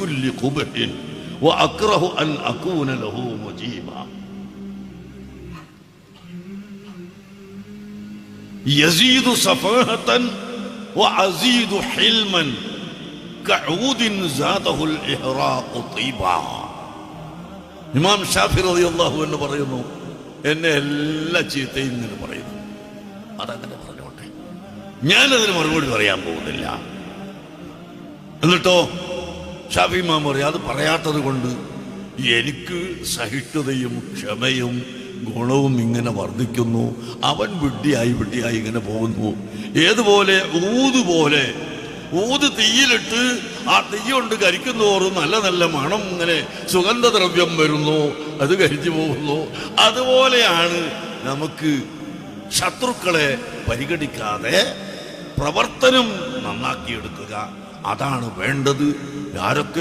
بكل قبح وأكره أن أكون له مجيبا يزيد صفاهة وأزيد حلما كعود زاده الإحراق طيبا. ഇമാം ഷാഫി റളിയല്ലാഹു അൻഹു പറയുന്നു, എന്നെ എല്ലാ ചീത്തയും ഇങ്ങനെ പറയുന്നു. അതങ്ങനെ പറഞ്ഞോട്ടെ, ഞാനതിന് മറുപടി പറയാൻ പോകുന്നില്ല. എന്നിട്ടോ ഷാഫി ഇമാം പറയും, അത് പറയാത്തത് കൊണ്ട് എനിക്ക് സഹിഷ്ണുതയും ക്ഷമയും ഗുണവും ഇങ്ങനെ വർദ്ധിക്കുന്നു. അവൻ വിഡ്ഢിയായി ഇങ്ങനെ പോകുന്നു. ഏതുപോലെ ഊത് തീയിലിട്ട് ആ തീ കൊണ്ട് കരിക്കുന്നോറും നല്ല നല്ല മണം ഇങ്ങനെ സുഗന്ധദ്രവ്യം വരുന്നു, അത് കരിച്ചു പോകുന്നു. അതുപോലെയാണ് നമുക്ക് ശത്രുക്കളെ പരിഗണിക്കാതെ പ്രവർത്തനം നന്നാക്കിയെടുക്കുക. അതാണ് വേണ്ടത്. ആരൊക്കെയോ